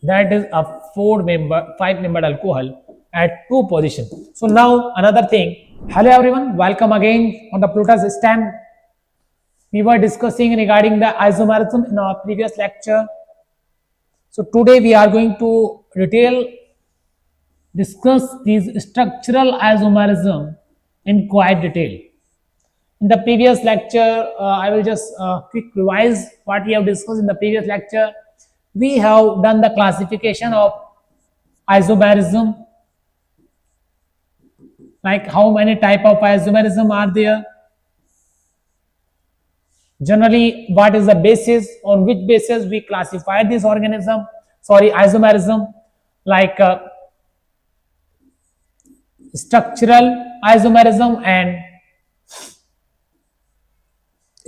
that is a 5-membered alcohol at 2 positions. So now another thing. Hello everyone, welcome again on the PLUTUS STEM. We were discussing regarding the isomerism in our previous lecture. So today we are going to discuss these structural isomerism in quite detail. In the previous lecture, I will just quick revise what we have discussed in the previous lecture. We have done the classification of isomerism, like how many type of isomerism are there. Generally, what is the basis, on which basis we classify this isomerism, like structural isomerism and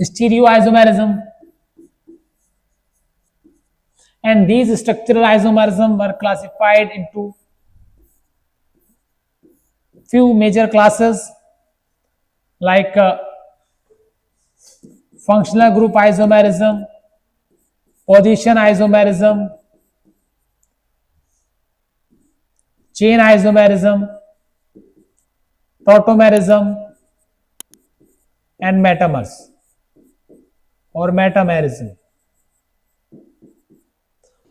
stereoisomerism. And these structural isomerism were classified into few major classes, like functional group isomerism, position isomerism, chain isomerism, tautomerism, and metamers or metamerism.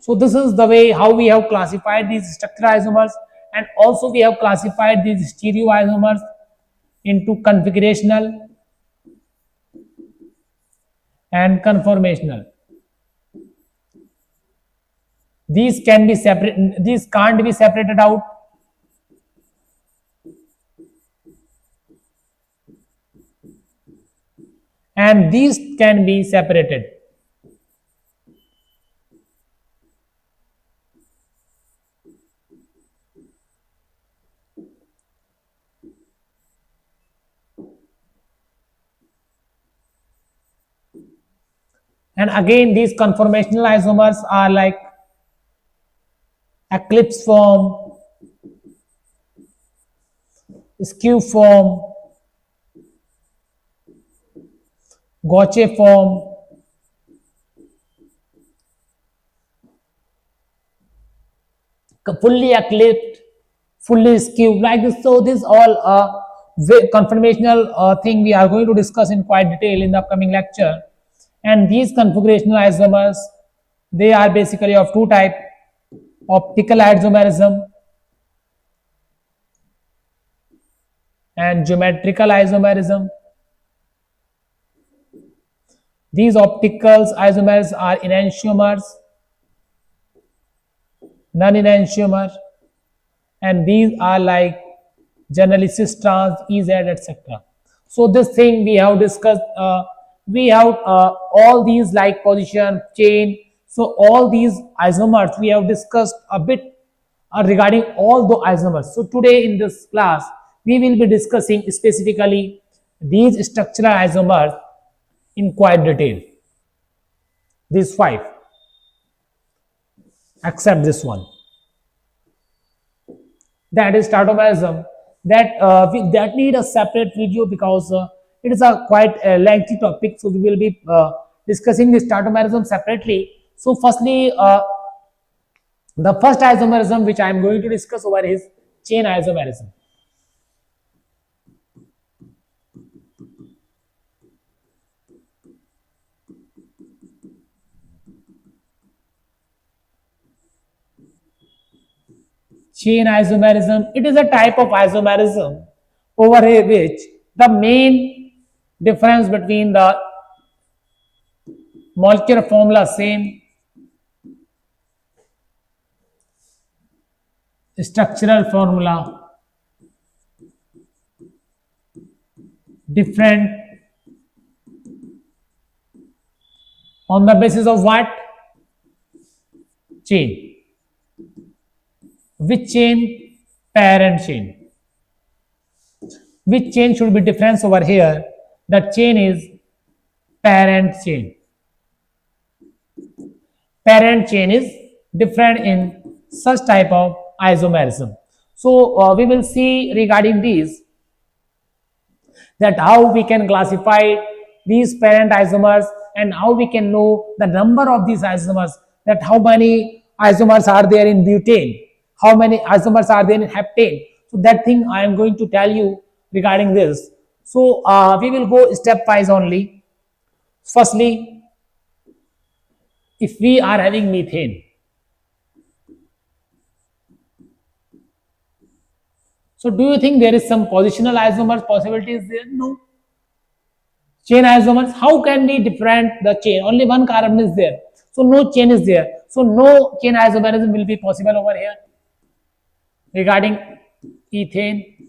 So this is the way how we have classified these structural isomers, and also we have classified these stereoisomers into configurational and conformational. These can be separate, these can't be separated out. And these can be separated. And again, these conformational isomers are like eclipse form, skew form, Gauche form, fully eclipsed, fully skewed, like this. So this all conformational thing we are going to discuss in quite detail in the upcoming lecture. And these configurational isomers, they are basically of two types: optical isomerism and geometrical isomerism. These optical isomers are enantiomers, non-enantiomer, and these are like generally cis trans, EZ, etc. So this thing we have discussed. We have all these like position, chain. So all these isomers we have discussed a bit regarding all the isomers. So today in this class we will be discussing specifically these structural isomers in quite detail. These 5, except this one, that is tautomerism. That need a separate video because it is a quite lengthy topic. So we will be discussing this tautomerism separately. So firstly, the first isomerism which I am going to discuss over is chain isomerism. Chain isomerism, it is a type of isomerism over here which the main difference between the molecular formula same, structural formula different, on the basis of what? Chain. Which chain? Parent chain. Which chain should be different over here? The chain is parent chain. Parent chain is different in such type of isomerism. So we will see regarding these, that how we can classify these parent isomers and how we can know the number of these isomers, that how many isomers are there in butane, how many isomers are there in heptane. So that thing I am going to tell you regarding this. So we will go stepwise only. Firstly, if we are having methane, so do you think there is some positional isomers possibility is there? No. Chain isomers, how can we different the chain? Only one carbon is there. So no chain is there. So no chain isomerism will be possible over here. Regarding ethane,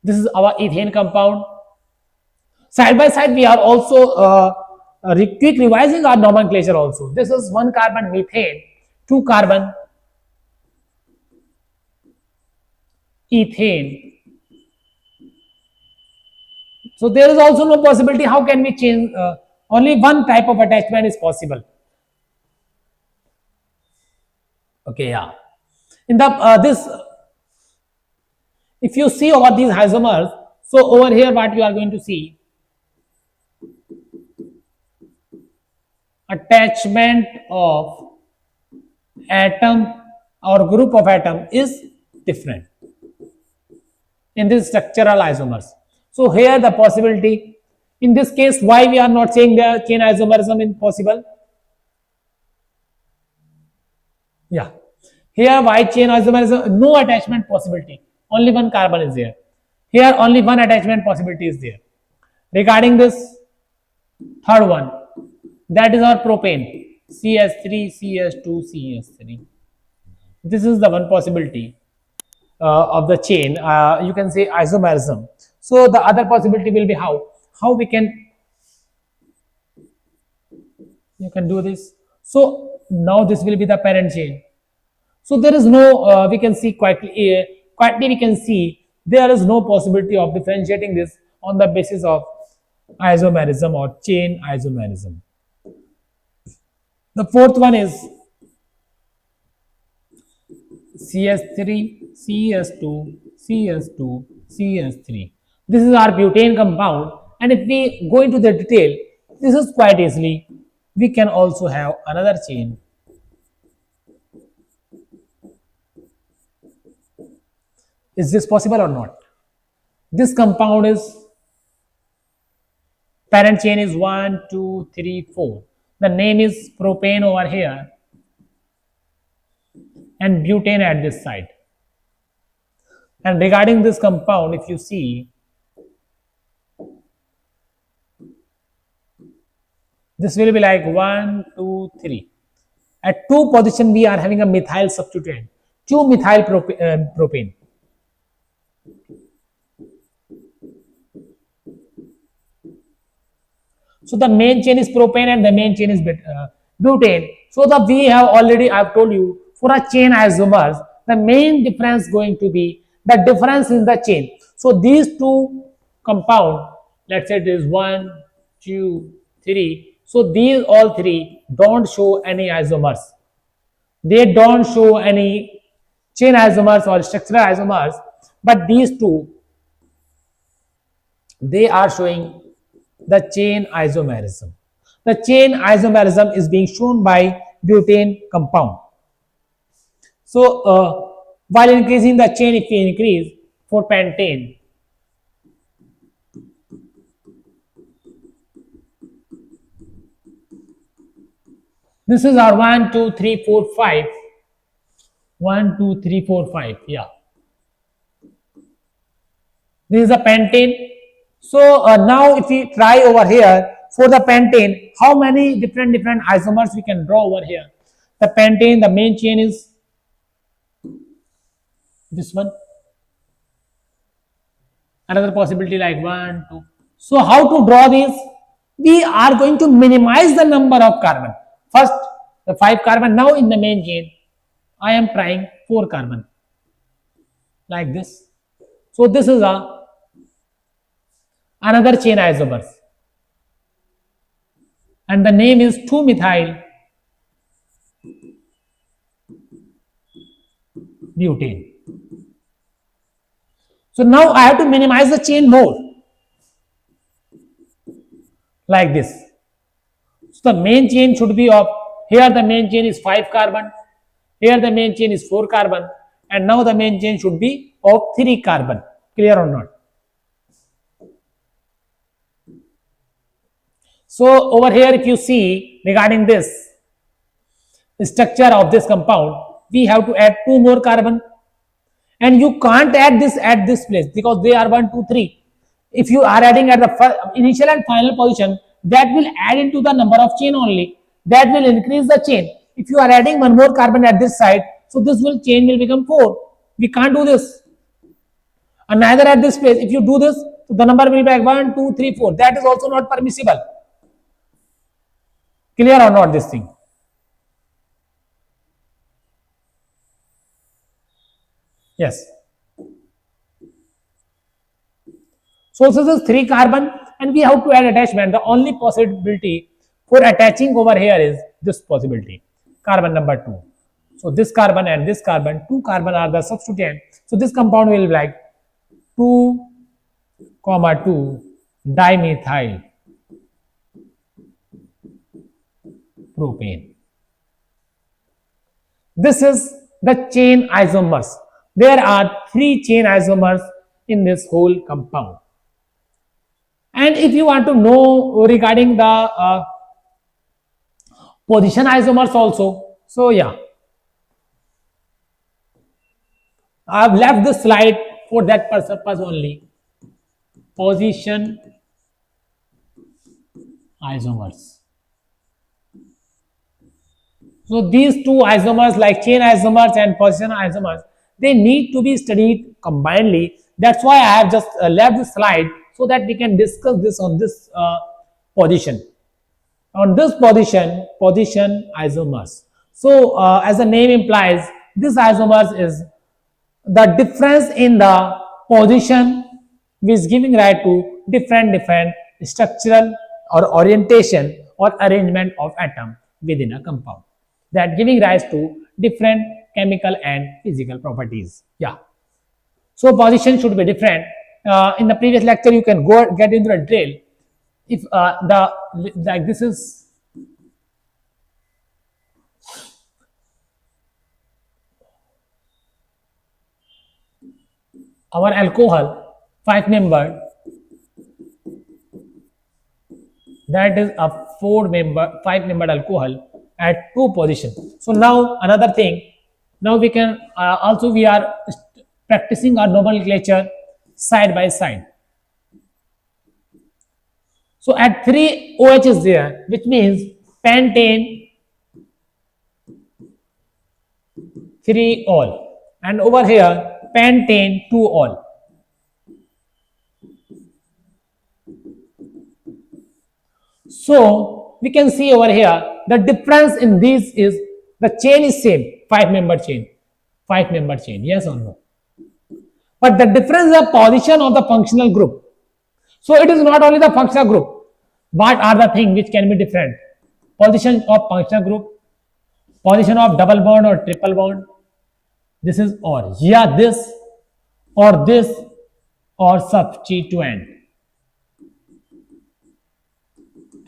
this is our ethane compound. Side by side, we are also quick revising our nomenclature also. This is one carbon methane, two carbon ethane. So there is also no possibility. How can we change? Only one type of attachment is possible. Okay, yeah. In the this, if you see over these isomers, so over here, what you are going to see, attachment of atom or group of atom is different in this structural isomers. So here the possibility, in this case, why we are not saying the chain isomerism is possible? Yeah. Here why chain isomerism, no attachment possibility. Only one carbon is there. Here only one attachment possibility is there. Regarding this third one, that is our propane, CS3, CS2, CS3. This is the one possibility of the chain. You can say isomerism. So the other possibility will be how we can, you can do this. So now this will be the parent chain. So there is no, we can see quietly we can see there is no possibility of differentiating this on the basis of isomerism or chain isomerism. The fourth one is CS3, CS2, CS2, CS3. This is our butane compound, and if we go into the detail, this is quite easily. We can also have another chain. Is this possible or not? This compound is, parent chain is 1, 2, 3, 4. The name is propane over here and butane at this side. And regarding this compound, if you see, this will be like 1, 2, 3. At 2 position, we are having a methyl substituent, 2 methyl propane. So the main chain is propane and the main chain is butane. So the we have already, I've told you, for a chain isomers, the main difference going to be the difference in the chain. So these two compound, let's say it is 1, 2, 3. So these all three don't show any isomers. They don't show any chain isomers or structural isomers, but these two, they are showing the chain isomerism. The chain isomerism is being shown by butane compound. So while increasing the chain, if we increase for pentane, this is our 1, 2, 3, 4, 5. 1, 2, 3, 4, 5. Yeah. This is a pentane. So now if we try over here for the pentane, how many different isomers we can draw over here? The pentane, the main chain is this one. Another possibility like 1, 2. So how to draw this? We are going to minimize the number of carbon. First, the 5 carbon. Now in the main chain, I am trying 4 carbon like this. So this is another chain isomers, and the name is 2-methyl butane. So now I have to minimize the chain more like this. So the main chain should be of Here the main chain is 5 carbon. Here the main chain is 4 carbon. And now the main chain should be of 3 carbon. Clear or not? So over here, if you see regarding this structure of this compound, we have to add 2 more carbon. And you can't add this at this place because they are 1, 2, 3. If you are adding at the initial and final position, that will add into the number of chain only. That will increase the chain. If you are adding 1 more carbon at this side, so this chain will become 4. We can't do this. And neither at this place. If you do this, so the number will be like 1, 2, 3, 4. That is also not permissible. Clear or not this thing? Yes. So this is 3 carbon and we have to add attachment. The only possibility for attaching over here is this possibility. Carbon number 2. So this carbon and this carbon, 2 carbon are the substituent. So this compound will be like 2, 2 dimethyl propane. This is the chain isomers. There are 3 chain isomers in this whole compound. And if you want to know regarding the position isomers also, so yeah, I have left this slide for that purpose only. Position isomers. So these 2 isomers like chain isomers and position isomers, they need to be studied combinedly. That's why I have just left the slide so that we can discuss this on this position. On this position isomers. So as the name implies, this isomers is the difference in the position which is giving rise to different structural or orientation or arrangement of atom within a compound, that giving rise to different chemical and physical properties. Yeah. So position should be different. In the previous lecture, you can go get into the drill. If like this is our alcohol 5-membered, that is a 5-membered alcohol at 2 positions. So now another thing, now we can also we are practicing our nomenclature side by side. So at 3 OH is there, which means pentane 3 ol, and over here pentane 2 ol. So we can see over here the difference in these is the chain is same, 5-membered chain, yes or no? But the difference is the position of the functional group. So it is not only the functional group. What are the things which can be different? Position of functional group, position of double bond or triple bond. This is or, yeah, this or substituent.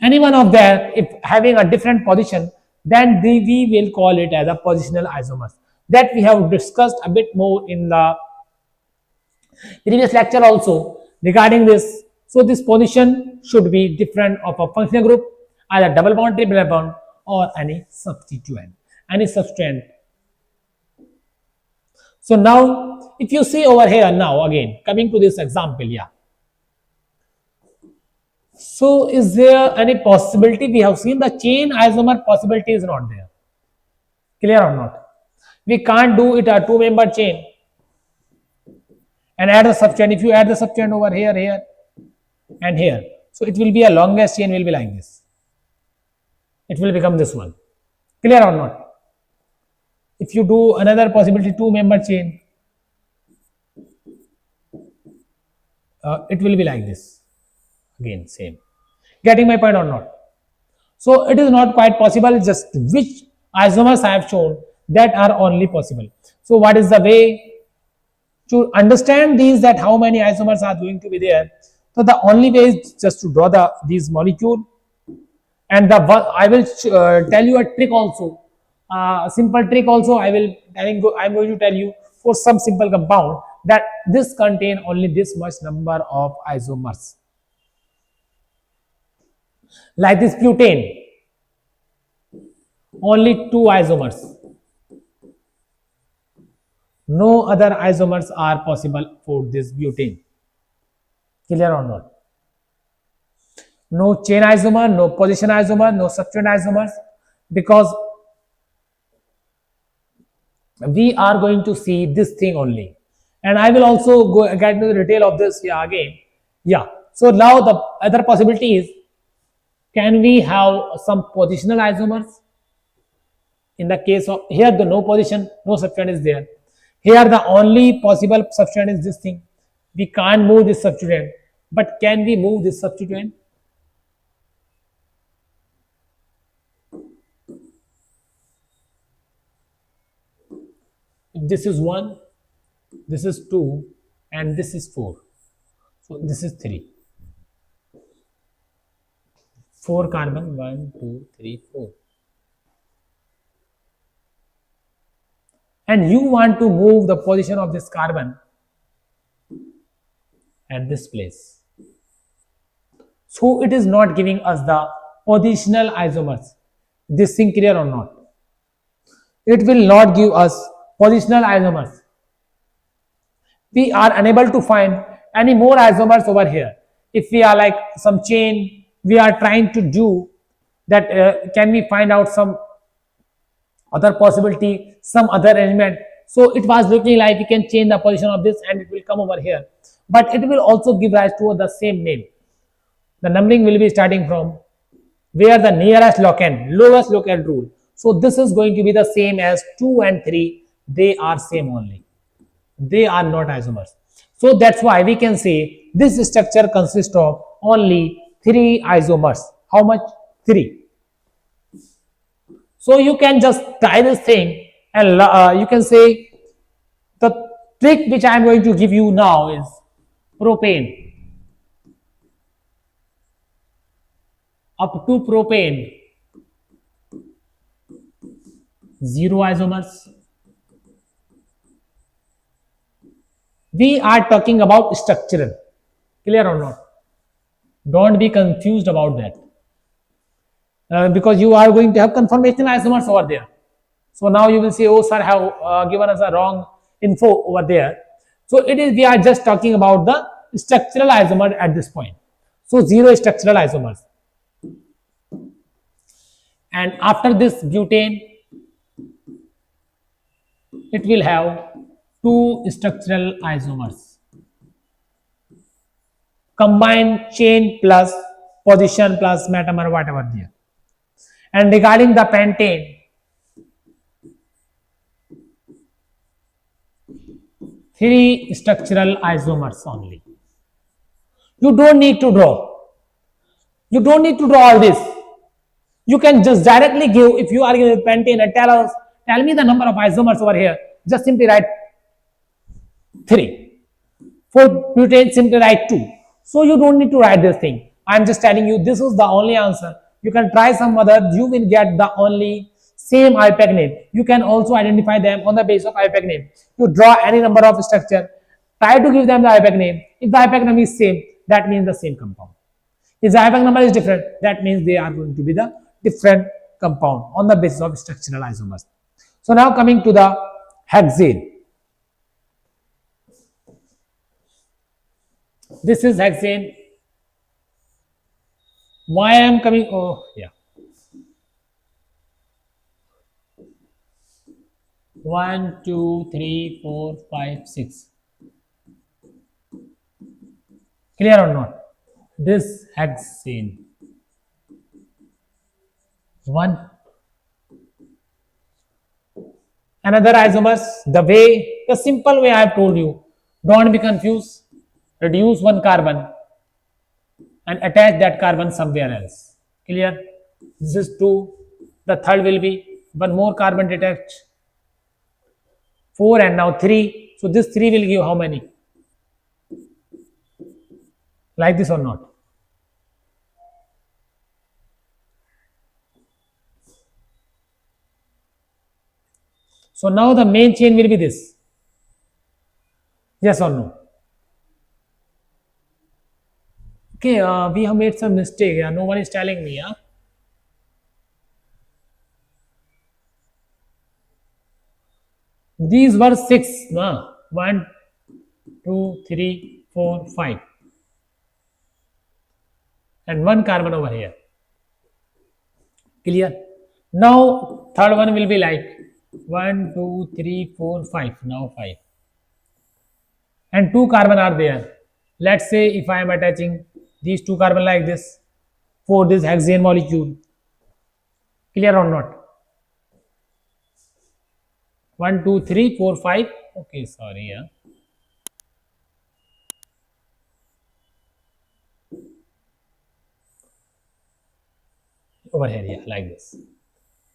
Any one of them, if having a different position, then we will call it as a positional isomers. That we have discussed a bit more in the previous lecture also regarding this. So this position should be different of a functional group, either double bond, triple bond, or any substituent. So now, if you see over here now again, coming to this example, yeah. So is there any possibility? We have seen the chain isomer possibility is not there. Clear or not? We can't do it a 2-member chain and add the substituent. If you add the substituent over here, here and here, so it will be a longest chain will be like this. It will become this one. Clear or not? If you do another possibility 2-member chain, it will be like this. Again, same. Getting my point or not? So it is not quite possible. Just which isomers I have shown that are only possible. So what is the way to understand these, that how many isomers are going to be there? So the only way is just to draw these molecule And I will tell you a trick also, a simple trick also. I'm going to tell you for some simple compound that this contain only this much number of isomers. Like this butane, only two isomers. No other isomers are possible for this butane. Clear or not? No chain isomer, no position isomer, no substituent isomers, because we are going to see this thing only. And I will also go get into the detail of this here again. Yeah. So now the other possibility is, can we have some positional isomers? In the case of here, the no position, no substituent is there. Here the only possible substituent is this thing. We can't move this substituent, but can we move this substituent? This is 1, this is 2, and this is 4. So this is 3. 4 carbon, 1, 2, 3, 4. And you want to move the position of this carbon at this place. So it is not giving us the positional isomers. This thing clear or not? It will not give us positional isomers. We are unable to find any more isomers over here. If we are like some chain, we are trying to do that, can we find out some other possibility, some other arrangement? So it was looking like we can change the position of this and it will come over here, but it will also give rise to the same name. The numbering will be starting from where the nearest locand, lowest locand rule. So this is going to be the same as 2 and 3. They are same only. They are not isomers. So that's why we can say this structure consists of only 3 isomers. How much? 3. So you can just try this thing, and you can say the trick which I am going to give you now is propane. Up to propane, 0 isomers. We are talking about structural. Clear or not? Don't be confused about that. Because you are going to have conformational isomers over there. So now you will say, oh sir, have given us a wrong info over there. So it is, we are just talking about the structural isomer at this point. So 0 structural isomers. And after this butane, it will have 2 structural isomers. Combined chain plus position plus metamer, whatever there. And regarding the pentane, 3 structural isomers only. You don't need to draw. You don't need to draw all this. You can just directly give, if you are given pentane and tell me the number of isomers over here, just simply write 3. For butane, simply write 2. So you don't need to write this thing. I am just telling you this is the only answer. You can try some other, you will get the only same IUPAC name. You can also identify them on the basis of IUPAC name. You draw any number of structure, try to give them the IUPAC name. If the IUPAC name is same, that means the same compound. If the IUPAC number is different, that means they are going to be the different compound on the basis of structural isomers. So now coming to the hexane. This is hexane. Why I am coming? Oh, yeah. 1, 2, 3, 4, 5, 6. Clear or not? This hexane. 1. Another isomers, the simple way I have told you. Don't be confused. Reduce 1 carbon and attach that carbon somewhere else. Clear? This is 2. The third will be 1 more carbon detached. 4 and now 3. So this 3 will give how many? Like this or not? So now the main chain will be this. Yes or no? Okay, we have made some mistake. Yeah, no one is telling me. Yeah. These were six. No? One, two, three, four, five, and one carbon over here. Clear? Now third one will be like one, two, three, four, five. Now five, and two carbon are there. Let's say if I am attaching these two carbon like this for this hexane molecule. Clear or not? One, two, three, four, five. Okay, sorry. Yeah. Over here, yeah, like this.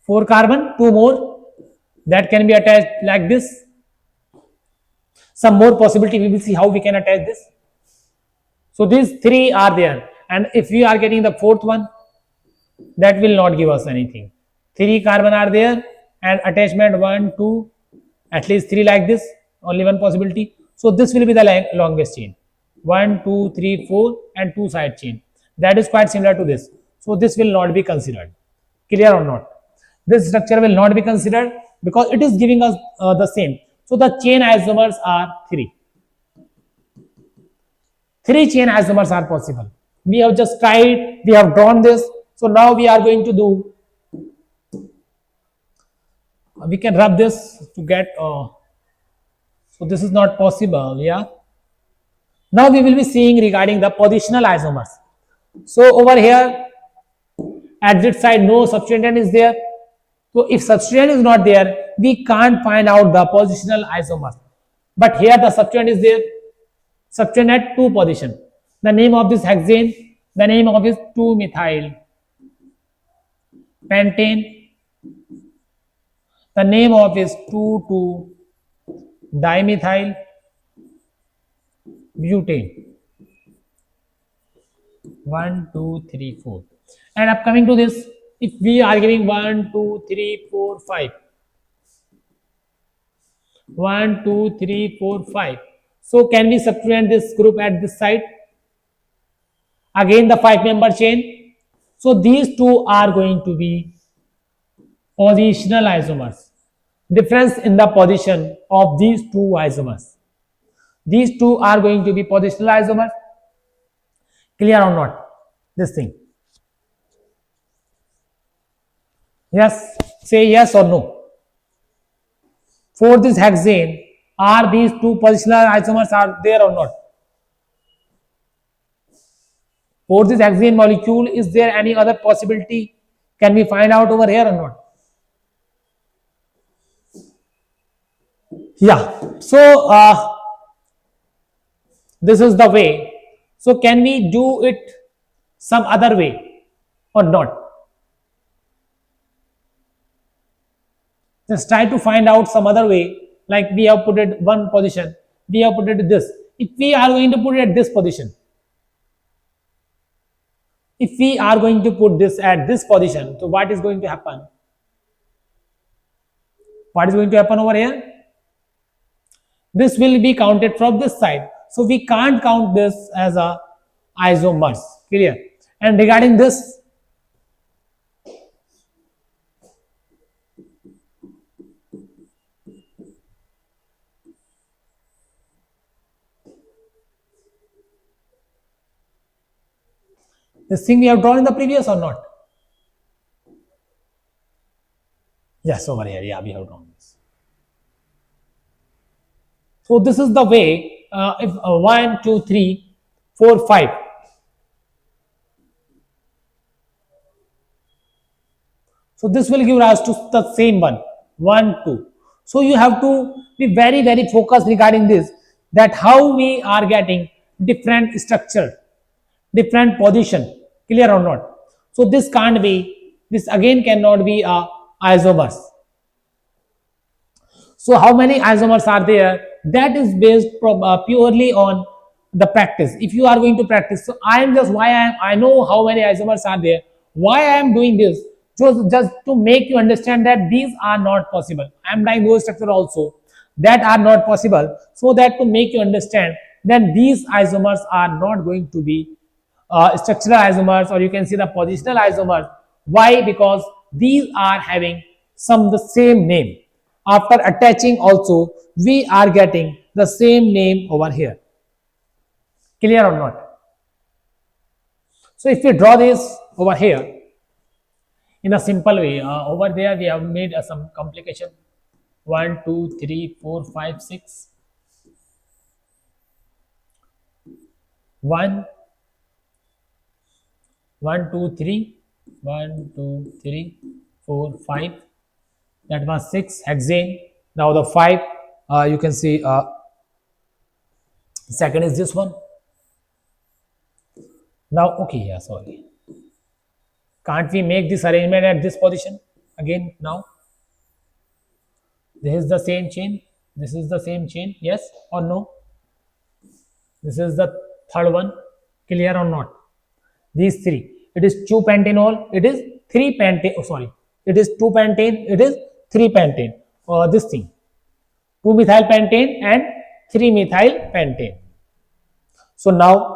Four carbon, two more that can be attached like this. Some more possibility, we will see how we can attach this. So these three are there, and if we are getting the fourth one, that will not give us anything. Three carbon are there, and attachment one, two, at least three like this. Only one possibility. So this will be the longest chain. One, two, three, four, and two side chain. That is quite similar to this. So this will not be considered. Clear or not? This structure will not be considered because it is giving us the same. So the chain isomers are three. Three chain isomers are possible. We have just tried, we have drawn this. So now we are going to do, we can rub this to get, so this is not possible, yeah. Now we will be seeing regarding the positional isomers. So over here, at this side, no substituent is there. So if substituent is not there, we can't find out the positional isomers. But here the substituent is there. Substituent at two position. The name of this hexane, the name of is 2-methyl pentane. The name of is 2,2-dimethyl butane. 1, 2, 3, 4. And upcoming to this, if we are giving 1, 2, 3, 4, 5. 1, 2, 3, 4, 5. So can we substitute this group at this side? Again the 5-member chain. So these two are going to be positional isomers. Difference in the position of these two isomers. These two are going to be positional isomers. Clear or not? This thing. Yes, say yes or no. For this hexane, are these two positional isomers are there or not? For this hexane molecule, is there any other possibility? Can we find out over here or not? Yeah. So this is the way. So can we do it some other way or not? Just try to find out some other way, like we have put it one position, we have put it this. If we are going to put it at this position, if we are going to put this at this position, so what is going to happen? What is going to happen over here? This will be counted from this side. So we can't count this as a isomers. Clear? And regarding this, this thing we have drawn in the previous or not? Yes, over here. Yeah, we have drawn this. So this is the way. If 1, 2, 3, 4, 5. So this will give rise to the same one. 1, 2. So you have to be very, very focused regarding this. That how we are getting different structure, different position. Clear or not? So this can't be. This again cannot be a isomers. So how many isomers are there? That is based purely on the practice. If you are going to practice, so I am just I know how many isomers are there. Why I am doing this? just to make you understand that these are not possible. I am writing those structure also that are not possible, so that to make you understand that these isomers are not going to be structural isomers, or you can see the positional isomers. Why? Because these are having some the same name. After attaching also, we are getting the same name over here. Clear or not? So if we draw this over here in a simple way, over there we have made some complication. 1 2 3 4 5 6 1 1 2 3 1 2 3 4 5. That was 6 hexane. Now the 5, you can see second is this one. Now okay, yeah, sorry, can't we make this arrangement at this position again? Now this is the same chain, this is the same chain, yes or no? This is the third one. Clear or not? These three, it is 2 pentanol, it is 3 pentane, oh sorry, it is 2 pentane, it is 3 pentane, this thing 2 methyl pentane and 3 methyl pentane. So now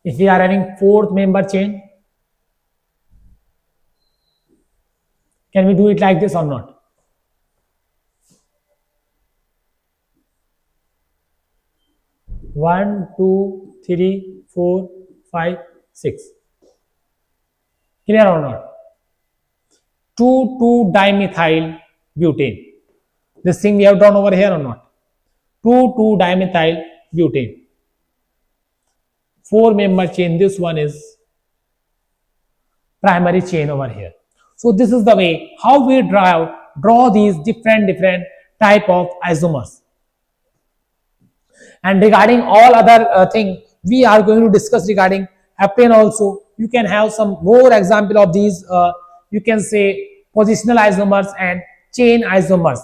if we are having fourth member chain, can we do it like this or not? 1 2 3 4 5 6. Clear or not? 2 2 dimethyl butane. This thing we have drawn over here or not? 2 2 dimethyl butane. 4 member chain. This one is primary chain over here. So this is the way how we draw these different type of isomers. And regarding all other thing, we are going to discuss regarding heptane also. You can have some more example of these, you can say positional isomers and chain isomers,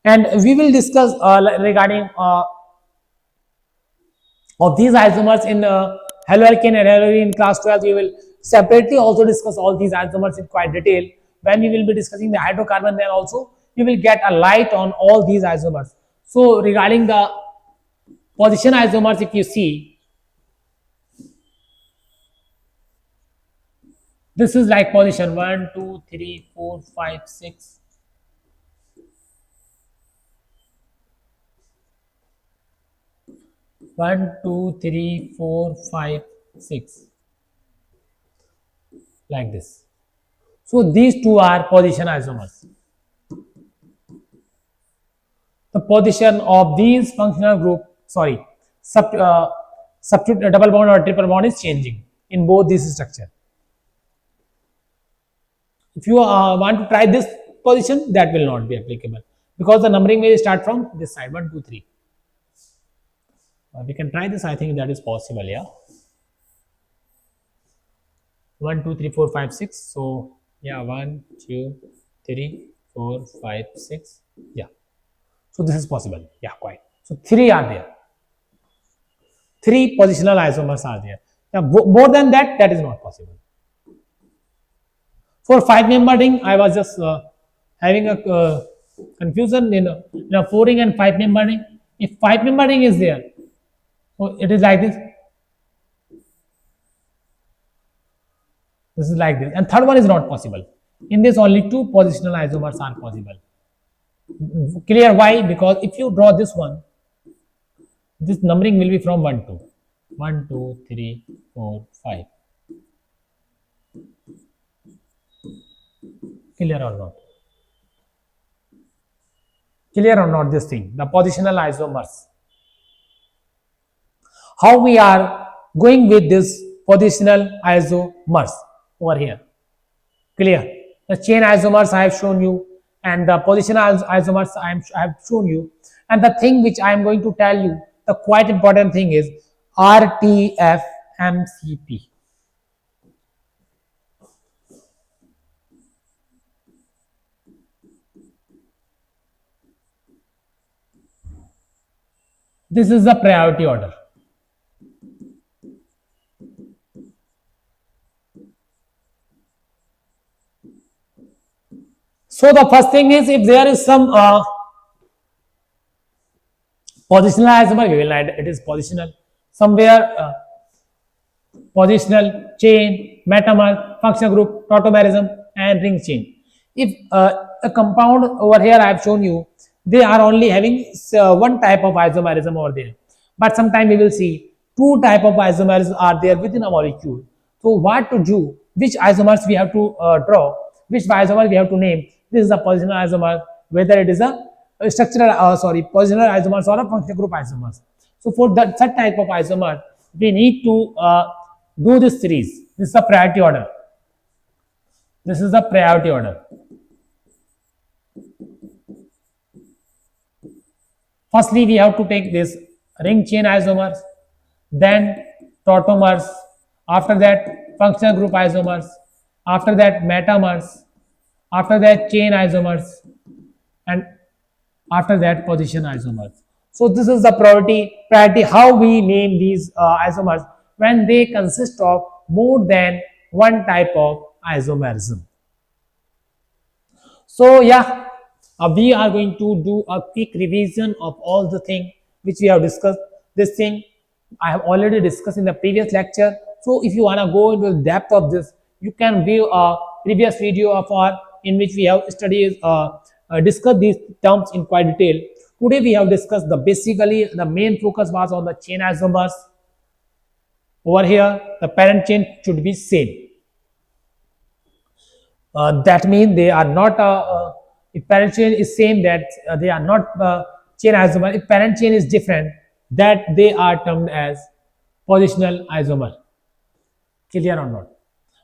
and we will discuss regarding of these isomers in haloalkane and halogen in class 12. We will separately also discuss all these isomers in quite detail. When we will be discussing the hydrocarbon, then also we will get a light on all these isomers. So regarding the position isomers, if you see, this is like position 1 2 3 4 5 6. 1 2 3 4 5 6, like this. So these two are position isomers. The position of these functional group, sorry, substitute double bond or triple bond is changing in both these structure. If you want to try this position, that will not be applicable because the numbering will start from this side 1 2 3. We can try this. I think that is possible. Yeah, 1 2 3 4 5 6. So yeah, 1 2 3 4 5 6. Yeah, so this is possible. Yeah, quite. So 3 are there. 3 positional isomers are there. Now, more than that, that is not possible. For 5 member ring, I was just having a confusion in a 4 ring and 5 member ring. If 5 member ring is there, so it is like this. This is like this, and third one is not possible. In this, only 2 positional isomers are possible. Clear why? Because if you draw this one, this numbering will be from 1 2 1 2 3 4 5. Clear or not? Clear or not? This thing, the positional isomers. How we are going with this positional isomers over here? Clear? The chain isomers I have shown you, and the positional isomers I have shown you, and the thing which I am going to tell you, the quite important thing is RTFMCP. This is the priority order. So the first thing is, if there is some positional isomer, we will write it is positional. Somewhere positional, chain, metamer, functional group, tautomerism, and ring chain. If a compound over here I have shown you, they are only having one type of isomerism over there. But sometime we will see two type of isomers are there within a molecule. So what to do? Which isomers we have to draw? Which isomer we have to name? This is a positional isomer, whether it is a structural, positional isomers or a functional group isomers. So for that such type of isomer, we need to do this series. This is the priority order. This is the priority order. Firstly, we have to take this ring chain isomers, then tautomers, after that functional group isomers, after that metamers, after that chain isomers, and after that position isomers. So this is the priority how we name these isomers when they consist of more than one type of isomerism. So yeah, we are going to do a quick revision of all the thing which we have discussed. This thing I have already discussed in the previous lecture. So if you want to go into the depth of this, you can view a previous video of our in which we have studied discussed these terms in quite detail. Today we have discussed the basically the main focus was on the chain isomers. Over here, the parent chain should be same. That means they are not if parent chain is same, that they are not chain isomer. If parent chain is different, that they are termed as positional isomer. Clear or not?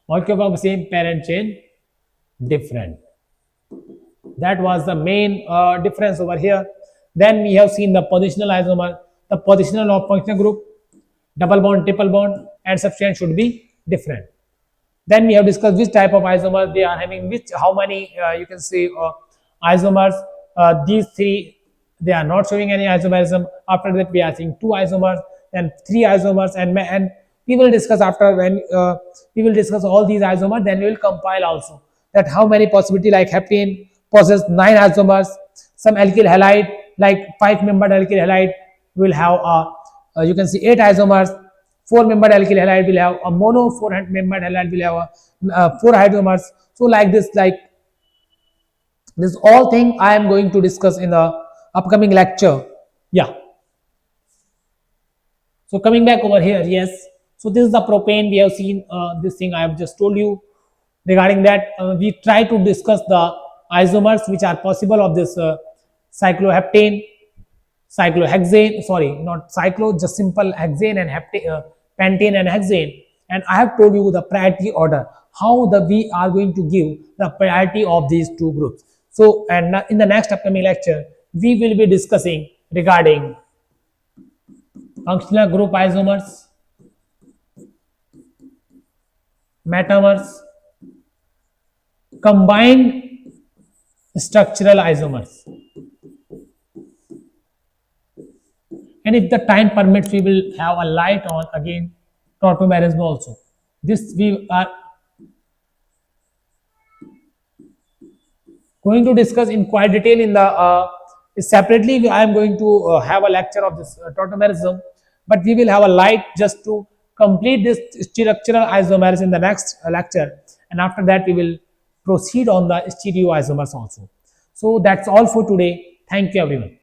Molecule of same, parent chain different. That was the main difference over here. Then we have seen the positional isomer, the positional of functional group, double bond, triple bond, and substance should be different. Then we have discussed which type of isomer they are having, which how many you can say isomers. These three, they are not showing any isomerism. After that, we are seeing two isomers, then three isomers, and we will discuss after when we will discuss all these isomers. Then we will compile also that how many possibility like heptane possess 9 isomers. Some alkyl halide like 5-membered alkyl halide will have you can see 8 isomers. 4-membered alkyl halide will have a mono. 4-membered halide will have 4 isomers. So like this all thing I am going to discuss in the upcoming lecture. Yeah. So coming back over here, yes. So this is the propane. We have seen this thing I have just told you. Regarding that, we try to discuss the isomers which are possible of this cycloheptane, cyclohexane, sorry, not cyclo, just simple hexane and heptane, pentane and hexane. And I have told you the priority order, how we are going to give the priority of these two groups. So, and in the next upcoming lecture, we will be discussing regarding functional group isomers, metamers, combined structural isomers, and if the time permits, we will have a light on again tautomerism also. This we are going to discuss in quite detail in the separately. I am going to have a lecture of this tautomerism, but we will have a light just to complete this structural isomers in the next lecture, and after that we will proceed on the stereoisomers also. So that's all for today. Thank you everyone.